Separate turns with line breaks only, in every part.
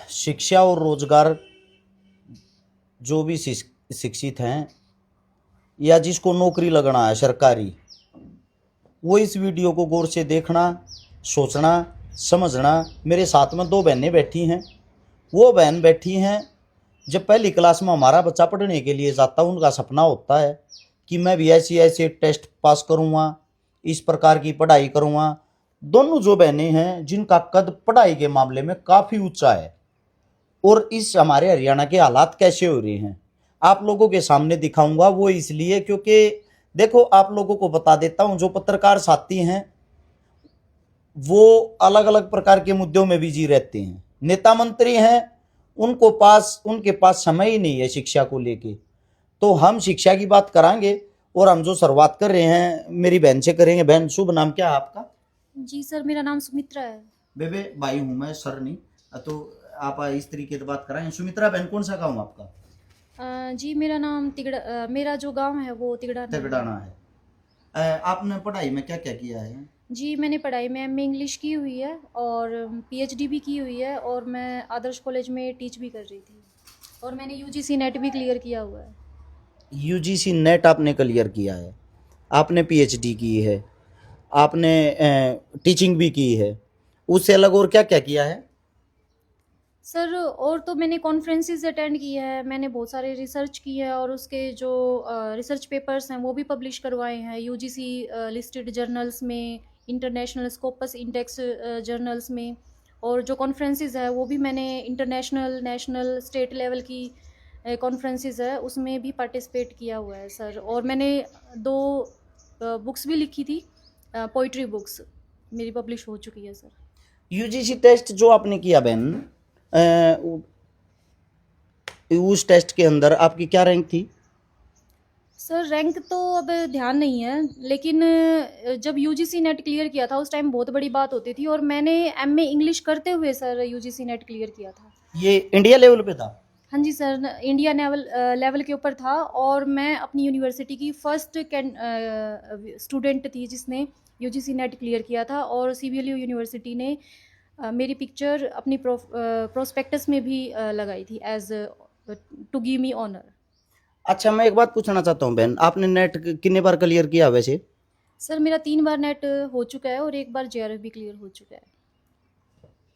शिक्षा और रोजगार जो भी शिक्षित हैं या जिसको नौकरी लगना है सरकारी, वो इस वीडियो को गौर से देखना, सोचना, समझना। मेरे साथ में दो बहनें बैठी हैं। वो बहन बैठी हैं, जब पहली क्लास में हमारा बच्चा पढ़ने के लिए जाता है, उनका सपना होता है कि मैं भी ऐसे ऐसे टेस्ट पास करूँगा, इस प्रकार की पढ़ाई करूँगा। दोनों जो बहनें हैं जिनका कद पढ़ाई के मामले में काफ़ी ऊंचा है, और इस हमारे हरियाणा के हालात कैसे हो रहे हैं आप लोगों के सामने दिखाऊंगा। वो इसलिए क्योंकि देखो, आप लोगों को बता देता हूं, जो पत्रकार साथी हैं वो अलग अलग प्रकार के मुद्दों में बिजी रहते हैं। नेता मंत्री हैं, उनके पास समय ही नहीं है शिक्षा को लेके। तो हम शिक्षा की बात करांगे, और हम जो शुरुआत कर रहे हैं मेरी बहन से करेंगे। बहन, शुभ नाम क्या है आपका?
जी सर, मेरा नाम सुमित्रा है।
बेबे, भाई हूँ मैं, सर नहीं। तो आप इस तरीके से बात कराएं। सुमित्रा बहन, कौन सा गाँव आपका?
जी मेरा नाम मेरा जो गांव है वो तिगड़ाना है।
तिगड़ाना है। आपने पढ़ाई में क्या क्या किया है?
जी मैंने पढ़ाई में एमए इंग्लिश की हुई है और पीएचडी भी की हुई है, और मैं आदर्श कॉलेज में टीच भी कर रही थी, और मैंने यूजीसी नेट भी क्लियर किया हुआ है।
यूजीसी नेट आपने क्लियर किया है, आपने पीएचडी की है, आपने टीचिंग भी की है। उससे अलग और क्या क्या किया है?
सर और तो मैंने कॉन्फ्रेंसेस अटेंड की है, मैंने बहुत सारे रिसर्च की है, और उसके जो रिसर्च पेपर्स हैं वो भी पब्लिश करवाए हैं यूजीसी लिस्टेड जर्नल्स में, इंटरनेशनल स्कोपस इंडेक्स जर्नल्स में। और जो कॉन्फ्रेंसेस है वो भी मैंने इंटरनेशनल, नेशनल, स्टेट लेवल की कॉन्फ्रेंसेस है उसमें भी पार्टिसिपेट किया हुआ है सर। और मैंने 2 बुक्स भी लिखी थी, पोइट्री बुक्स मेरी पब्लिश हो चुकी है सर।
यूजीसी टेस्ट जो आपने किया बहन, उस टेस्ट के अंदर आपकी क्या रैंक थी?
सर रैंक तो अब ध्यान नहीं है, लेकिन जब यूजीसी नेट क्लियर किया था उस टाइम बहुत बड़ी बात होती थी, और मैंने एमए इंग्लिश करते हुए सर यूजीसी नेट क्लियर किया था।
ये इंडिया लेवल पे था?
हाँ जी सर, इंडिया लेवल के ऊपर था, और मैं अपनी यूनिवर्सिटी की फर्स्ट स्टूडेंट थी जिसने यूजीसी नेट क्लियर किया था। और सीबीएलयू यूनिवर्सिटी ने मेरी पिक्चर अपनी प्रोस्पेक्टस में भी लगाई थी as to give me honour.
अच्छा, मैं एक बात पूछना चाहता हूँ बहन, आपने नेट कितने बार क्लियर किया वैसे?
सर मेरा 3 बार नेट हो चुका है, और 1 बार जेआरएफ भी क्लियर हो चुका है।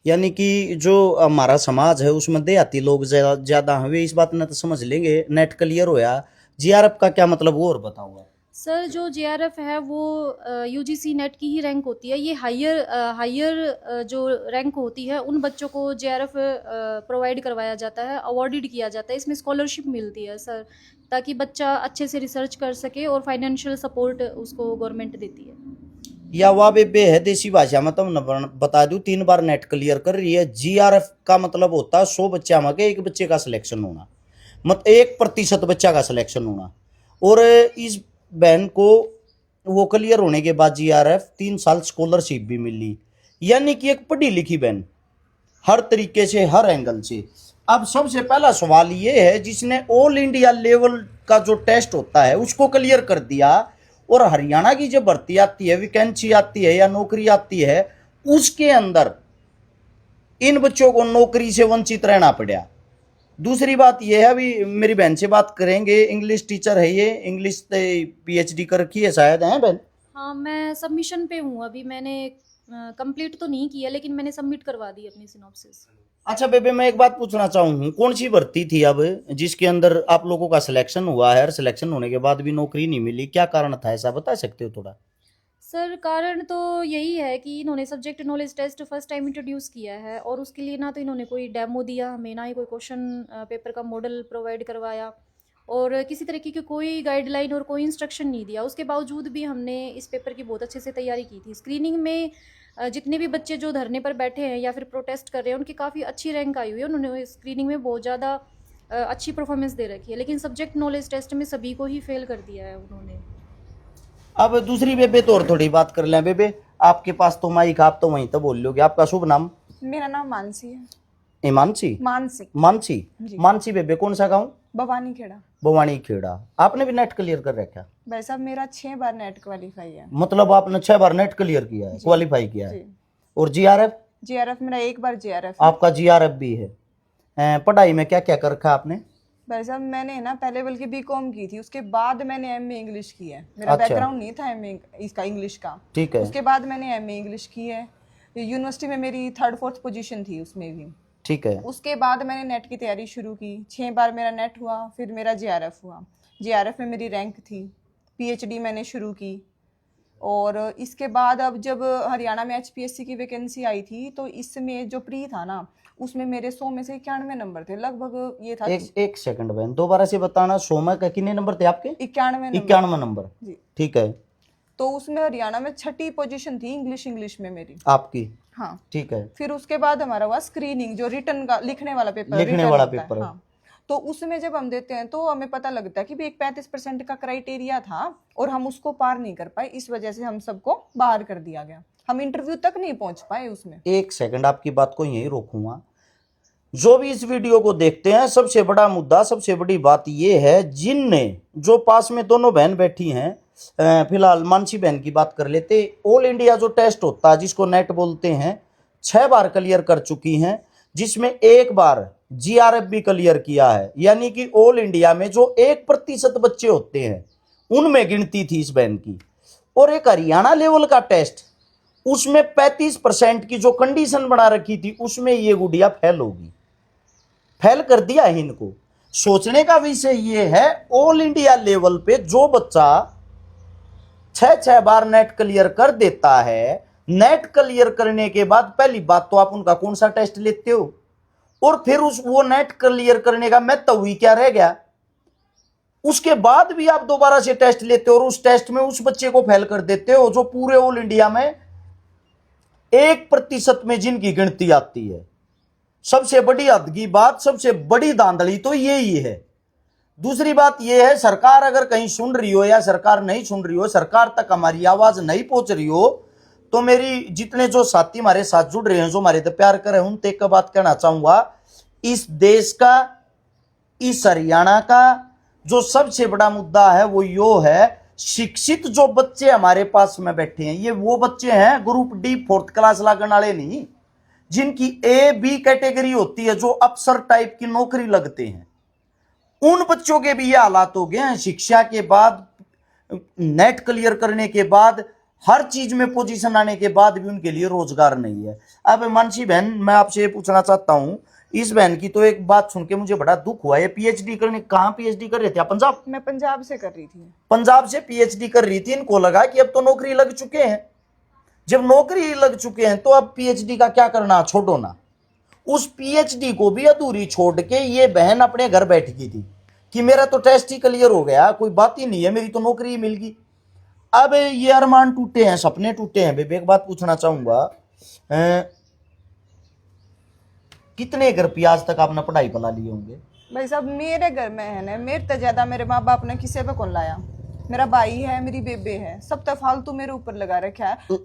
यानी कि जो हमारा समाज है उसमें देहाती लोग ज्यादा हैं, वे इस बात में तो समझ लेंगे नेट क्लियर होया। जीआरएफ का क्या मतलब, वो और बताऊंगा।
सर जो जेआरएफ है वो यूजीसी नेट की ही रैंक होती है। ये हायर जो रैंक होती है उन बच्चों को जेआरएफ प्रोवाइड करवाया जाता है, अवॉर्डेड किया जाता है। इसमें स्कॉलरशिप मिलती है सर, ताकि बच्चा अच्छे से रिसर्च कर सके, और फाइनेंशियल सपोर्ट उसको गवर्नमेंट देती है।
या वाह बेबे है देसी भाषा में तो बता दूं, 3 बार नेट क्लियर कर रही है। जीआरएफ का मतलब होता है 100 बच्चा में के 1 बच्चे का सिलेक्शन होना, मतलब 1% बच्चा का सिलेक्शन होना। और इस बहन को वो क्लियर होने के बाद जीआरएफ 3 साल स्कॉलरशिप भी मिली। यानी कि एक पढ़ी लिखी बहन, हर तरीके से, हर एंगल से। अब सबसे पहला सवाल ये है, जिसने ऑल इंडिया लेवल का जो टेस्ट होता है उसको क्लियर कर दिया, और हरियाणा की जो भर्ती आती है, वैकेंसी आती है या नौकरी आती है, उसके अंदर इन बच्चों को नौकरी से वंचित रहना पड़ा। दूसरी बात यह है, अभी मेरी बहन से बात करेंगे, इंग्लिश टीचर है ये, इंग्लिश पीएचडी कर रखी है शायद, है बहन?
हाँ, मैं सबमिशन पे हूँ अभी। मैंने कंप्लीट तो नहीं किया, लेकिन मैंने सबमिट करवा दी अपनी सिनॉप्सिस।
अच्छा बेबे, मैं एक बात पूछना चाहूँ, कौन सी भर्ती थी अब जिसके अंदर आप लोगों का सिलेक्शन हुआ है, और सिलेक्शन होने के बाद भी नौकरी नहीं मिली? क्या कारण था, ऐसा बता सकते हो थोड़ा?
सर कारण तो यही है कि इन्होंने subject knowledge test first time introduce किया है, और उसके लिए ना तो इन्होंने कोई डेमो दिया हमें, ना ही कोई क्वेश्चन पेपर का मॉडल प्रोवाइड करवाया, और किसी तरीके की कोई गाइडलाइन और कोई इंस्ट्रक्शन नहीं दिया। उसके बावजूद भी हमने इस पेपर की बहुत अच्छे से तैयारी की थी। स्क्रीनिंग में जितने भी बच्चे जो धरने पर बैठे हैं या फिर प्रोटेस्ट कर रहे हैं, उनकी काफ़ी अच्छी रैंक आई हुई है। उन्होंने स्क्रीनिंग में बहुत ज़्यादा अच्छी परफॉर्मेंस दे रखी है, लेकिन सब्जेक्ट नॉलेज टेस्ट में सभी को ही फेल कर दिया है उन्होंने।
अब दूसरी बेबे तो और थोड़ी बात कर लें। बेबे, आपके पास तो माइक, आप तो वहीं तो बोल लोगे। आपका शुभ नाम?
मेरा नाम मानसी है।
मानसी?
मानसी
मानसी?
जी।
मानसी बेबे, कौन सा गाँव?
भवानी खेड़ा।
भवानी खेड़ा। आपने भी नेट क्लियर कर रखा?
भाई साहब मेरा 6 बार नेट क्वालिफाई है।
मतलब आपने 6 बार नेट क्लियर किया है, क्वालिफाई किया है।
जी।
और जीआरएफ?
जीआरएफ मेरा 1 बार जीआरएफ
आपका जीआरएफ भी है। पढ़ाई में क्या क्या कर रखा आपने?
भाई साहब मैंने ना पहले बल्कि बीकॉम की थी, उसके बाद मैंने एमए इंग्लिश की है। मेरा
अच्छा।
बैकग्राउंड नहीं था एमए इसका इंग्लिश का।
ठीक है।
उसके बाद मैंने एमए इंग्लिश की है। यूनिवर्सिटी में मेरी 3rd-4th पोजीशन थी उसमें भी।
ठीक है।
उसके बाद मैंने नेट की तैयारी शुरू की। 6 बार मेरा नेट हुआ, फिर मेरा जेआरएफ हुआ। जेआरएफ में मेरी रैंक थी। पीएचडी मैंने शुरू की। और इसके बाद अब जब हरियाणा में एचपीएससी की वैकेंसी आई थी तो इसमें जो प्री था ना, उसमें मेरे 100 में से 91 नंबर थे लगभग। ये था
एक सेकंड बहन, दोबारा से बताना। 100 में कितने नंबर थे आपके?
91 नंबर
91 नंबर
जी।
ठीक है।
तो उसमें हरियाणा में 6ठी पोजीशन थी इंग्लिश में मेरी।
आपकी?
हाँ।
ठीक है।
फिर उसके बाद हमारा हुआ स्क्रीनिंग, जो रिटर्न का लिखने वाला पेपर
पेपर है।
हाँ। तो उसमें जब हम देते हैं तो हमें पता लगता है कि भी एक 35% का क्राइटेरिया था और हम उसको पार नहीं कर पाए, इस वजह से हम सबको बाहर कर दिया गया। हम इंटरव्यू तक नहीं पहुंच पाए उसमें।
एक सेकंड, आपकी बात को यहीं रोकूंगा। जो भी इस वीडियो को देखते हैं, सबसे बड़ा मुद्दा, सबसे बड़ी बात यह है, जिनने जो पास में दोनों बहन बैठी हैं, फिलहाल मानसी बहन की बात कर लेते। ऑल इंडिया जो टेस्ट होता है जिसको नेट बोलते हैं, 6 बार क्लियर कर चुकी हैं, जिसमें 1 बार जीआरएफ भी क्लियर किया है। यानी कि ऑल इंडिया में जो 1% बच्चे होते हैं उनमें गिनती थी इस बहन की। और एक हरियाणा लेवल का टेस्ट, उसमें 35% की जो कंडीशन बना रखी थी, उसमें ये गुड़िया फेल होगी। फेल कर दिया है इनको। सोचने का विषय ये है, ऑल इंडिया लेवल पे जो बच्चा 6 बार नेट क्लियर कर देता है, नेट क्लियर करने के बाद पहली बात तो आप उनका कौन सा टेस्ट लेते हो, और फिर वो नेट क्लियर करने का महत्व ही क्या रह गया। उसके बाद भी आप दोबारा से टेस्ट लेते हो और उस टेस्ट में उस बच्चे को फेल कर देते हो जो पूरे ऑल इंडिया में 1% में जिनकी गिनती आती है। सबसे बड़ी हद की बात, सबसे बड़ी धांधली तो यही है। दूसरी बात यह है, सरकार अगर कहीं सुन रही हो या सरकार नहीं सुन रही हो, सरकार तक हमारी आवाज नहीं पहुंच रही हो, तो मेरी जितने जो साथी हमारे साथ जुड़ रहे हैं, जो हमारे तो प्यार कर रहे हैं, उनसे एक बात कहना चाहूंगा। इस देश का, इस हरियाणा का जो सबसे बड़ा मुद्दा है वो यो है, शिक्षित जो बच्चे हमारे पास में बैठे हैं, ये वो बच्चे हैं ग्रुप डी 4th क्लास लगने वाले नहीं, जिनकी ए बी कैटेगरी होती है, जो अफसर टाइप की नौकरी लगते हैं। उन बच्चों के भी ये हालात हो गए हैं। शिक्षा के बाद, नेट क्लियर करने के बाद, हर चीज में पोजीशन आने के बाद भी उनके लिए रोजगार नहीं है। अब मानसी बहन, मैं आपसे ये पूछना चाहता हूं, इस बहन की तो एक बात सुन के मुझे बड़ा दुख हुआ। ये पीएचडी करने, कहाँ पीएचडी कर रहे थे आप? पंजाब?
मैं पंजाब से कर रही थी।
पंजाब से पीएचडी कर रही थी। इनको लगा कि अब तो नौकरी लग चुके हैं। जब नौकरी लग चुके हैं तो अब पीएचडी का क्या करना, छोड़ो ना। उस पीएचडी को भी अधूरी छोड़ के ये बहन अपने घर बैठ गई थी कि मेरा तो टेस्ट ही क्लियर हो गया, कोई बात ही नहीं है, मेरी तो नौकरी ही मिल गई। अब ये अरमान टूटे हैं, सपने टूटे हैं। बेबे एक बात पूछना चाहूंगा, कितने घर पे आज तक आपने पढ़ाई पढ़ा लिए होंगे?
भाई साहब मेरे घर में है ना, मेरे से ज्यादा मेरे माँ बाप ने किसी पे कौन लाया। मेरा भाई है, मेरी बेबे है, सब तक फालतू मेरे ऊपर लगा रखा है।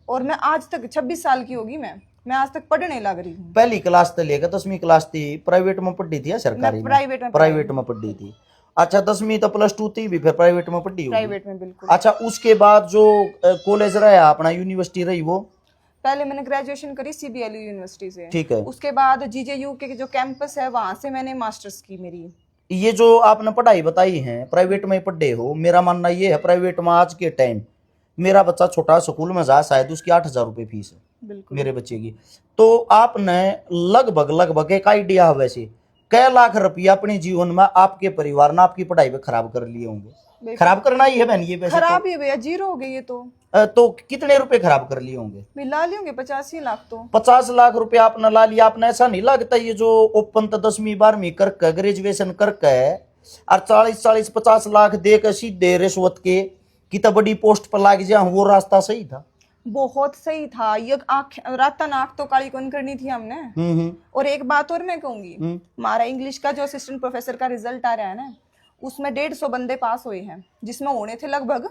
और मैं आज तक 26 साल की होगी, मैं आज तक पढ़ने लग रही हूँ।
पहली क्लास से लेकर 10वीं क्लास थी प्राइवेट में पढ़ी थी या सरकारी में? प्राइवेट में पढ़ी थी। अच्छा, 10वीं तो +2 थी भी फिर प्राइवेट में पढ़ी होगी?
प्राइवेट में, बिल्कुल।
अच्छा, उसके बाद जो कॉलेज रहा अपना, यूनिवर्सिटी रही, वो
पहले मैंने ग्रेजुएशन करी सीबीएलयू यूनिवर्सिटी से।
ठीक है।
उसके बाद जीजेयू के जो कैंपस है वहां से मैंने मास्टर्स की मेरी।
ये जो आपने पढ़ाई बताई है प्राइवेट में पढ़े हो, मेरा मानना ये है प्राइवेट में आज के टाइम, मेरा बच्चा छोटा स्कूल में जाए, शायद उसकी 8,000 रुपये फीस है मेरे बच्चे की। तो आपने लगभग एक आइडिया है वैसे कई लाख रुपया अपने जीवन में आपके परिवार ने आपकी पढ़ाई पे खराब कर लिए होंगे। खराब करना ही है बहन, ये पैसे
खराब ही भैया, जीरो हो गई ये
तो कितने रुपए खराब कर लिए होंगे?
मिला लिए होंगे 85 लाख। तो
50 लाख रुपए आपने ला लिया। आपने ऐसा नहीं लगता ये जो ओपन तो 10वीं 12वीं करके ग्रेजुएशन करके और 40-50 लाख दे के सीधे रिश्वत के कि तो बड़ी पोस्ट पर लाग जाए, वो रास्ता सही था?
बहुत सही था। ये रात नाक तो काली कौन करनी थी हमने। और एक बात और मैं कहूंगी, हमारा इंग्लिश का जो असिस्टेंट प्रोफेसर का रिजल्ट आ रहा है ना, उसमें 150 बंदे पास हुए हैं, जिसमें होने थे लगभग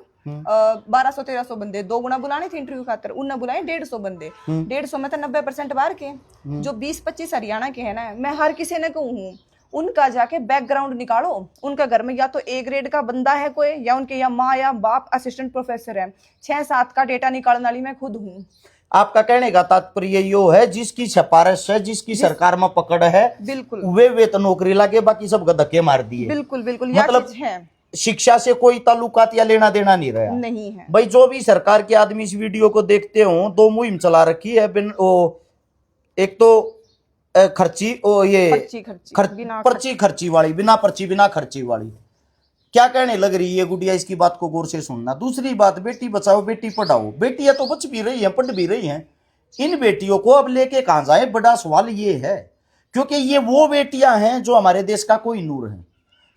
1200-1300 बंदे। 2 गुना बुलाने थे इंटरव्यू खातर, उनने बुलाए 150 बंदे। 150 में तो 90% बाहर के, जो 20-25 हरियाणा के है ना, मैं हर किसी ने कहूँ उनका जाके बैकग्राउंड निकालो। उनका घर में या तो A ग्रेड का बंदा है कोई, या उनके या माँ या बाप असिस्टेंट प्रोफेसर है। 6-7 का डेटा निकालने वाली मैं खुद हूँ।
आपका कहने का तात्पर्य यो है जिसकी सिफारिश है, जिसकी सरकार में पकड़ है,
बिल्कुल
वे तो नौकरी लागे, बाकी सब धक्के मार दिए।
बिल्कुल बिल्कुल यह
मतलब
चीज है,
शिक्षा से कोई ताल्लुकात या लेना देना नहीं रहा।
नहीं है
भाई जो भी सरकार के आदमी इस वीडियो को देखते हो, दो मुहिम चला रखी है। एक तो खर्ची ये पर्ची खर्ची वाली, बिना पर्ची बिना खर्ची वाली। क्या कहने लग रही है गुड़िया, इसकी बात को गौर से सुनना। दूसरी बात, बेटी बचाओ बेटी पढ़ाओ। बेटियां तो बच भी रही हैं, पढ़ भी रही हैं, इन बेटियों को अब लेके कहां जाए, बड़ा सवाल ये है। क्योंकि ये वो बेटियां हैं जो हमारे देश का कोई नूर है,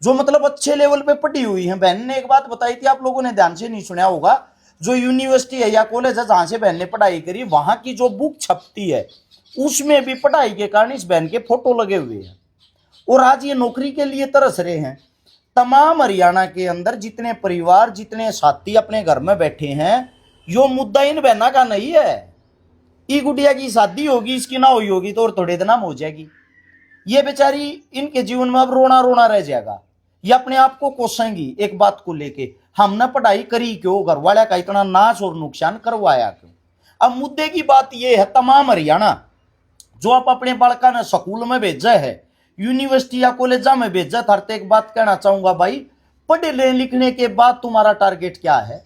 जो मतलब अच्छे लेवल पे पढ़ी हुई हैं। बहन ने एक बात बताई थी, आप लोगों ने ध्यान से नहीं सुना होगा, जो यूनिवर्सिटी है या कॉलेज है जहां से बहन ने पढ़ाई करी, वहां की जो बुक छपती है उसमें भी पढ़ाई के कारण इस बहन के फोटो लगे हुए हैं। और आज ये नौकरी के लिए तरस रहे हैं। तमाम हरियाणा के अंदर जितने परिवार, जितने साथी अपने घर में बैठे हैं, यो मुद्दा इन बहना का नहीं है। ई गुड़िया की शादी होगी, इसकी ना हुई होगी तो और थोड़े दिन हो जाएगी। ये बेचारी इनके जीवन में अब रोना रोना रह जाएगा। ये अपने आप को कोसेंगी एक बात को लेके, हमने पढ़ाई करी क्यों, घर वाले का इतना नाश और नुकसान करवाया क्यों। अब मुद्दे की बात यह है, तमाम हरियाणा जो आप अपने बालका ने स्कूल में भेजा है, यूनिवर्सिटी या कॉलेज में भेजा, थारते एक बात कहना चाहूंगा भाई, पढ़ने लिखने के बाद तुम्हारा टारगेट क्या है।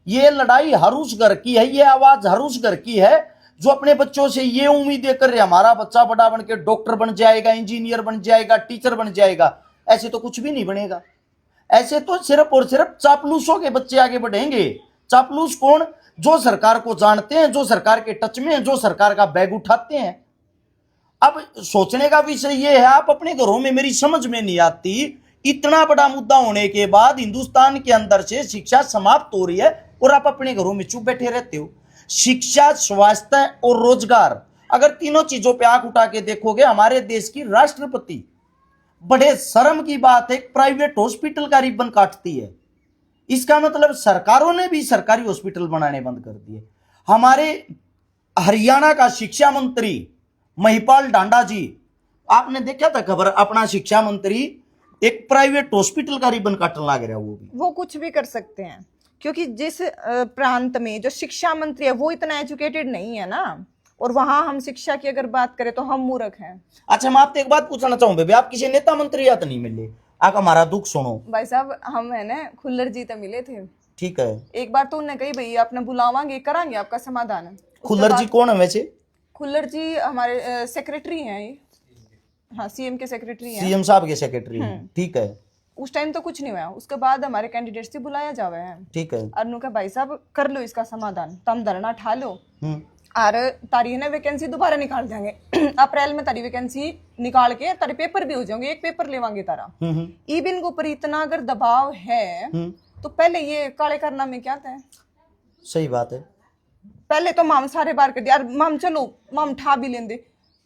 ये लड़ाई हर उस घर की है, ये आवाज हर उस घर की है जो अपने बच्चों से ये उम्मीदें कर रहे हैं हमारा बच्चा बड़ा बन के डॉक्टर बन जाएगा, इंजीनियर बन जाएगा, टीचर बन जाएगा। ऐसे तो कुछ भी नहीं बनेगा। ऐसे तो सिर्फ और सिर्फ चापलूसों के बच्चे आगे बढ़ेंगे। चापलूस कौन? जो सरकार को जानते हैं, जो सरकार के टच में हैं, जो सरकार का बैग उठाते हैं। अब सोचने का विषय यह है, आप अपने घरों में, मेरी समझ में नहीं आती, इतना बड़ा मुद्दा होने के बाद हिंदुस्तान के अंदर से शिक्षा समाप्त हो रही है और आप अपने घरों में चुप बैठे रहते हो। शिक्षा, स्वास्थ्य और रोजगार, अगर तीनों चीजों पे आंख उठा के देखोगे, हमारे देश की राष्ट्रपति, बड़े शर्म की बात है, एक प्राइवेट हॉस्पिटल का रिबन काटती है। इसका मतलब सरकारों ने भी सरकारी हॉस्पिटल बनाने बंद कर दिए। हमारे हरियाणा का शिक्षा मंत्री महिपाल डांडा जी, आपने देखा था खबर, अपना शिक्षा मंत्री एक प्राइवेट हॉस्पिटल का रिबन काटने लग रहा है।
वो कुछ भी कर सकते हैं, क्योंकि जिस प्रांत में जो शिक्षा मंत्री है वो इतना एजुकेटेड नहीं है ना, और वहां हम शिक्षा की अगर बात करें तो हम मूर्ख हैं।
अच्छा, मैं आपसे एक बात पूछना चाहूँ बेबी, आप किसी नेता मंत्री या तो नहीं मिले? आप हमारा दुख सुनो
भाई साहब, हम है ना खुल्लर जी तो मिले थे।
ठीक है,
एक बार तो उन्होंने कही भाई आपने बुलावांगे, करांगे आपका समाधान।
खुल्लर जी कौन है वैसे?
खुल्लर जी हमारे सेक्रेटरी हैं ये, हाँ सीएम के सेक्रेटरी हैं,
सीएम साहब के सेक्रेटरी हैं। ठीक है,
उस टाइम तो कुछ नहीं हुआ। उसके बाद हमारे कैंडिडेट्स से बुलाया जावे है।
ठीक है,
अनु का भाई साहब कर लो इसका समाधान, तुम धरना ठा लो और तारी ने वैकेंसी दोबारा निकाल देंगे। अप्रैल में तारी वैकेंसी निकाल के तारे पेपर भी हो जाएंगे, एक पेपर लेवांगे तारा। ईबिन के ऊपर इतना अगर दबाव है तो पहले ये काले करना में क्या था?
सही बात है।
पहले तो माम सारे बार कर दिया, माम चलो माम ठा भी लेंदे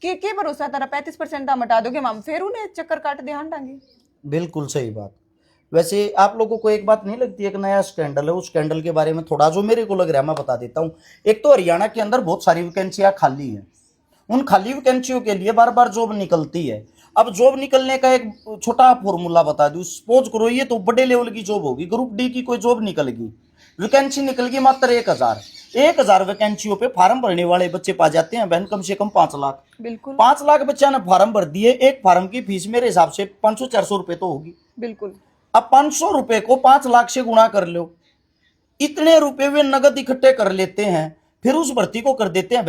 के भरोसा तारा 35% आप हटा दोगे माम, फिर उन्हें चक्कर काट दे डांगे।
बिल्कुल सही बात। वैसे आप लोगों को एक बात नहीं लगती, एक नया स्कैंडल है, उस स्कैंडल के बारे में थोड़ा जो मेरे को लग रहा है मैं बता देता हूं। एक तो हरियाणा के अंदर बहुत सारी वैकेंसियां खाली हैं, उन खाली वैकेंसियों के लिए बार बार जॉब निकलती है। अब जॉब निकलने का एक छोटा फॉर्मूला बता दूं, सपोज करो ये तो बड़े लेवल की जॉब होगी, ग्रुप डी की कोई जॉब निकल गई, वैकेंसी निकल गई मात्र 1000 वैकेंसियों पे फार्म भरने वाले बच्चे पा जाते हैं बहन, कम से कम 5 लाख।
बिल्कुल
5 लाख बच्चा ने फार्म भर दिए। एक फार्म की फीस मेरे हिसाब से 500-400 रुपए तो होगी।
बिल्कुल।
अब 500 रुपए को 5 लाख से गुणा कर लो, इतने रुपए वे नगद इकट्ठे कर लेते हैं, फिर उस भर्ती को कर देते हैं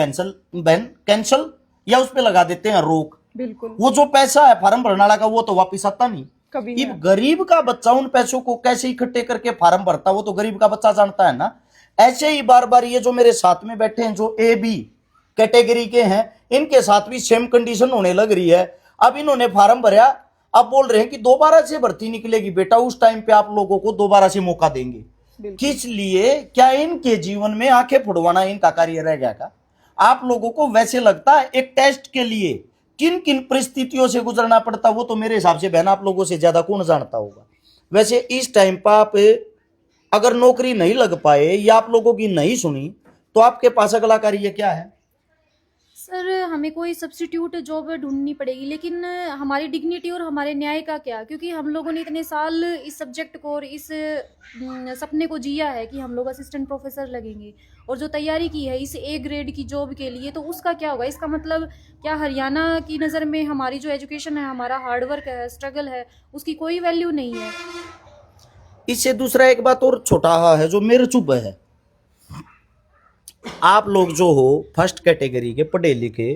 कैंसल या उस पे लगा देते हैं रोक।
बिल्कुल।
वो जो पैसा है फार्म भरने वाला का वो तो वापिस आता नहीं
कभी।
गरीब का बच्चा उन पैसों को कैसे इकट्ठे करके फार्म भरता, वो तो गरीब का बच्चा जानता है ना। ऐसे ही बार बार ये जो मेरे साथ में बैठे हैं जो ए बी कैटेगरी के हैं, इनके साथ भी सेम कंडीशन होने लग रही है। अब इन्होंने फार्म भरा, अब बोल रहे हैं कि दोबारा से भर्ती निकलेगी बेटा, उस टाइम पे आप लोगों को दोबारा से मौका देंगे। किस लिए? क्या इनके जीवन में आंखें फुड़वाना इनका कार्य रह गया का? आप लोगों को वैसे लगता है एक टेस्ट के लिए किन किन परिस्थितियों से गुजरना पड़ता, वो तो मेरे हिसाब से बहन आप लोगों से ज्यादा कौन जानता होगा। वैसे इस टाइम पर आप अगर नौकरी नहीं लग पाए या आप लोगों की नहीं सुनी तो आपके पास अगला कार्य क्या है?
सर हमें कोई सब्स्टिट्यूट जॉब ढूंढनी पड़ेगी, लेकिन हमारी डिग्निटी और हमारे न्याय का क्या, क्योंकि हम लोगों ने इतने साल इस सब्जेक्ट को और इस सपने को जिया है कि हम लोग असिस्टेंट प्रोफेसर लगेंगे, और जो तैयारी की है इस ए ग्रेड की जॉब के लिए, तो उसका क्या होगा? इसका मतलब क्या हरियाणा की नज़र में हमारी जो एजुकेशन है, हमारा हार्डवर्क है, स्ट्रगल है, उसकी कोई वैल्यू नहीं है?
इससे दूसरा एक बात और छोटा है जो मेरे चुप है, आप लोग जो हो फर्स्ट कैटेगरी के पढ़े लिखे,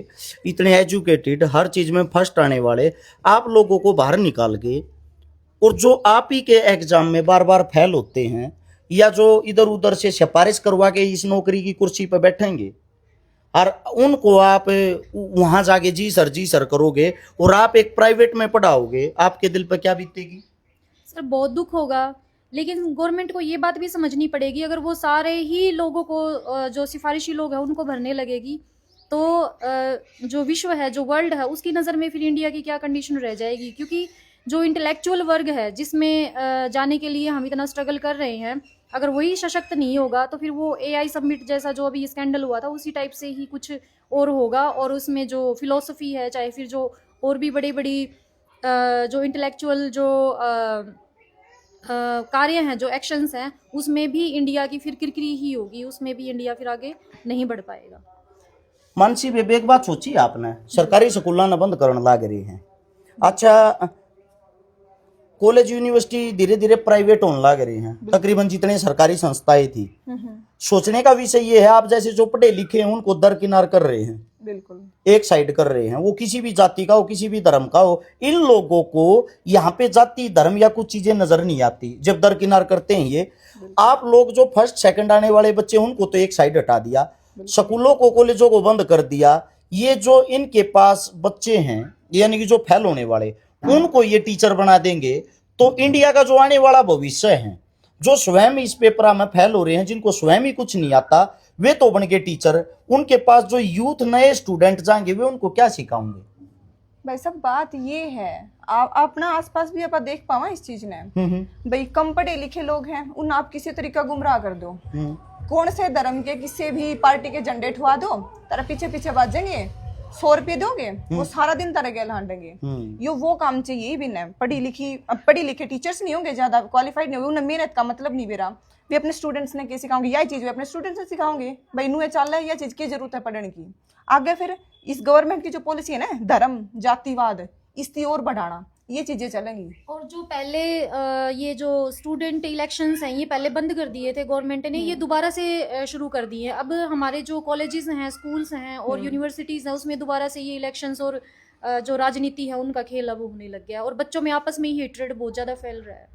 इतने एजुकेटेड, हर चीज में फर्स्ट आने वाले, आप लोगों को बाहर निकाल के, और जो आप ही के एग्जाम में बार बार फेल होते हैं, या जो इधर उधर से सिफारिश करवा के इस नौकरी की कुर्सी पर बैठेंगे, और उनको आप वहां जाके जी सर करोगे, और आप एक प्राइवेट में पढ़ाओगे, आपके दिल पर क्या बीतेगी?
सर बहुत दुख होगा, लेकिन गवर्नमेंट को ये बात भी समझनी पड़ेगी, अगर वो सारे ही लोगों को जो सिफारिशी लोग हैं उनको भरने लगेगी, तो जो विश्व है, जो वर्ल्ड है, उसकी नज़र में फिर इंडिया की क्या कंडीशन रह जाएगी? क्योंकि जो इंटेलेक्चुअल वर्ग है, जिसमें जाने के लिए हम इतना स्ट्रगल कर रहे हैं, अगर वही सशक्त नहीं होगा तो फिर वो AI सबमिट जैसा जो अभी स्कैंडल हुआ था उसी टाइप से ही कुछ और होगा, और उसमें जो फिलोसफी है, चाहे फिर जो और भी बड़ी बड़ी जो इंटेलेक्चुअल जो कार्य हैं, जो एक्शंस हैं, उसमें भी इंडिया की फिर किरकिरी ही होगी, उसमें भी इंडिया फिर आगे नहीं बढ़ पाएगा।
मानसी बेबे एक बात सोची आपने, सरकारी स्कूल न बंद करने लग रही हैं, अच्छा कॉलेज यूनिवर्सिटी धीरे धीरे प्राइवेट होने लग रही हैं, तकरीबन जितने सरकारी संस्थाएं थी, सोचने का विषय ये है, आप जैसे जो पढ़े लिखे हैं उनको दरकिनार कर रहे हैं,
बिल्कुल
एक साइड कर रहे हैं, वो किसी भी जाति का हो, किसी भी धर्म का हो, इन लोगों को यहाँ पे जाति धर्म या कुछ चीजें नजर नहीं आती जब दरकिनार करते हैं ये। आप लोग जो फर्स्ट सेकंड आने वाले बच्चे उनको तो एक साइड हटा दिया, स्कूलों को कॉलेजों को बंद कर दिया, ये जो इनके पास बच्चे हैं यानी कि जो फेल होने वाले, उनको ये टीचर बना देंगे, तो इंडिया का जो आने वाला भविष्य है, जो स्वयं इस पेपर में फेल हो रहे हैं, जिनको स्वयं ही कुछ नहीं आता, वे तो बन के टीचर, उनके पास जो यूथ नए स्टूडेंट जाएंगे वे उनको क्या सिखाएंगे?
भाई सब बात ये है, अपना आसपास भी आप देख पावा इस चीज ने, भाई कम पढ़े लिखे लोग हैं, उन आप किसी तरीका गुमराह कर दो, कौन से धर्म के किसी भी पार्टी के झंडे ठुआ दो, तारा पीछे पीछे बाजेंगे, 100 रुपये दोगे वो सारा दिन तारा गैल हांडेंगे, यो वो काम चाहिए भी न। पढ़ी लिखे टीचर्स नहीं होंगे, ज्यादा क्वालिफाइड नहीं होंगे, उन्हें मेहनत का मतलब नहीं बेरा, वे अपने स्टूडेंट्स ने क्या सिखाओगे, यही चीज वे अपने स्टूडेंट्स ने सिखाओगे, भाई नू चल रहा है, यह चीज की जरूरत है पढ़ने की। आगे फिर इस गवर्नमेंट की जो पॉलिसी है ना, धर्म जातिवाद, इसकी ओर बढ़ाना, ये चीजें चलेंगी।
और जो पहले ये जो स्टूडेंट इलेक्शंस हैं, ये पहले बंद कर दिए थे गवर्नमेंट ने, ये दोबारा से शुरू कर दिए हैं। अब हमारे जो कॉलेजेस हैं, स्कूल्स हैं और यूनिवर्सिटीज़ हैं, उसमें दोबारा से ये इलेक्शंस और जो राजनीति है उनका खेल अब होने लग गया, और बच्चों में आपस में ही हेट्रेड बहुत ज़्यादा फैल रहा है।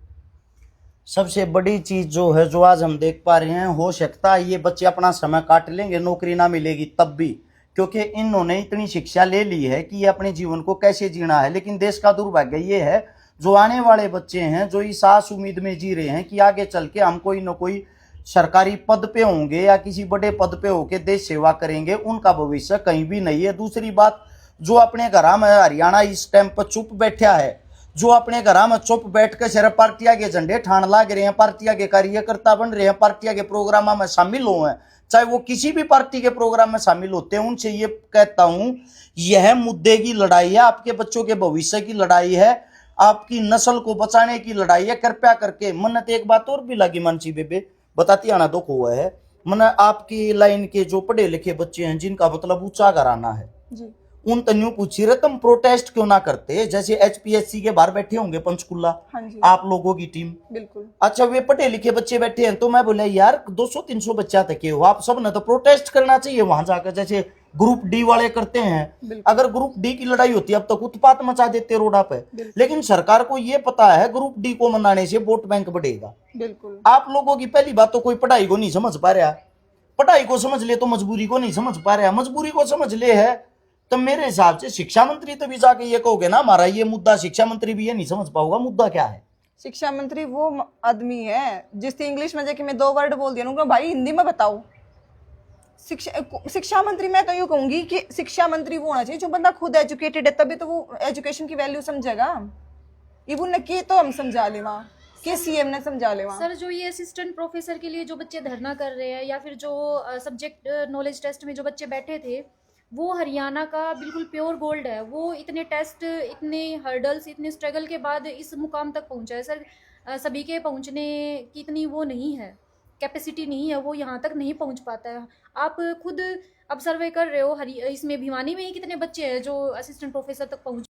सबसे बड़ी चीज जो है, जो आज हम देख पा रहे हैं, हो सकता है ये बच्चे अपना समय काट लेंगे, नौकरी ना मिलेगी तब भी, क्योंकि इन्होंने इतनी शिक्षा ले ली है कि ये अपने जीवन को कैसे जीना है। लेकिन देश का दुर्भाग्य ये है, जो आने वाले बच्चे हैं, जो इस आस उम्मीद में जी रहे हैं कि आगे चल के हम कोई न कोई सरकारी पद पे होंगे या किसी बड़े पद पे होके देश सेवा करेंगे, उनका भविष्य कहीं भी नहीं है। दूसरी बात, जो अपने घर में हरियाणा इस टाइम पर चुप बैठा है, जो अपने घर में चुप बैठ कर सिर्फ पार्टियां के झंडे ठान लाग रहे हैं, पार्टियां के कार्यकर्ता बन रहे हैं, पार्टियां के प्रोग्राम में शामिल हुए हैं, चाहे वो किसी भी पार्टी के प्रोग्राम में शामिल होते हैं, उनसे ये कहता हूं, यह मुद्दे की लड़ाई है, आपके बच्चों के भविष्य की लड़ाई है, आपकी नस्ल को बचाने की लड़ाई है। कृपया करके मन्नत एक बात और भी लगी मानसी बेबे, बताती आना दुख हुआ है, मन आपकी लाइन के जो पढ़े लिखे बच्चे हैं, जिनका मतलब ऊंचा घराना है जी, उन तन्यू पूछी रहे तुम प्रोटेस्ट क्यों ना करते, जैसे HPSC के बाहर बैठे होंगे पंचकुला, आप लोगों की टीम, बिल्कुल, अच्छा वे पढ़े लिखे बच्चे बैठे हैं, तो मैं बोला यार 200-300 बच्चा तक हो, आप सब ने तो प्रोटेस्ट करना चाहिए वहां जाकर, जैसे ग्रुप डी वाले करते हैं। अगर ग्रुप डी की लड़ाई होती अब तक उत्पात मचा देते रोडा पे, लेकिन सरकार को ये पता है ग्रुप डी को मनाने से वोट बैंक बढ़ेगा। बिल्कुल, आप लोगों की पहली बात तो कोई पढ़ाई को नहीं समझ पा रहा, पढ़ाई को समझ ले तो मजबूरी को नहीं समझ पा रहा, मजबूरी को समझ ले है तो मेरे हिसाब से शिक्षा मंत्री तो भी जाके ये कहोगे ना हमारा ये मुद्दा, शिक्षा मंत्री भी ये नहीं समझ पाऊंगा मुद्दा क्या है।
शिक्षा मंत्री वो आदमी है जिससे इंग्लिश में जाके मैं 2 वर्ड बोल दिया उनको, भाई हिंदी में बताओ। शिक्षा मंत्री मैं तो यूं कहूंगी कि शिक्षा मंत्री वो होना चाहिए जो बंदा खुद एजुकेटेड है, तभी तो वो एजुकेशन की वैल्यू समझेगा। इवन ने की तो हम समझा ले वहाँ के CM ने समझा ले वहाँ।
सर जो ये असिस्टेंट प्रोफेसर के लिए जो बच्चे धरना कर रहे हैं, या फिर जो सब्जेक्ट नॉलेज टेस्ट में जो बच्चे बैठे थे, वो हरियाणा का बिल्कुल प्योर गोल्ड है। वो इतने टेस्ट, इतने हर्डल्स, इतने स्ट्रगल के बाद इस मुकाम तक पहुंचा है सर। सभी के पहुंचने की इतनी वो नहीं है, कैपेसिटी नहीं है, वो यहाँ तक नहीं पहुंच पाता है। आप खुद अब सर्वे कर रहे हो, इसमें भिवानी में ही कितने बच्चे हैं जो असिस्टेंट प्रोफेसर तक पहुंच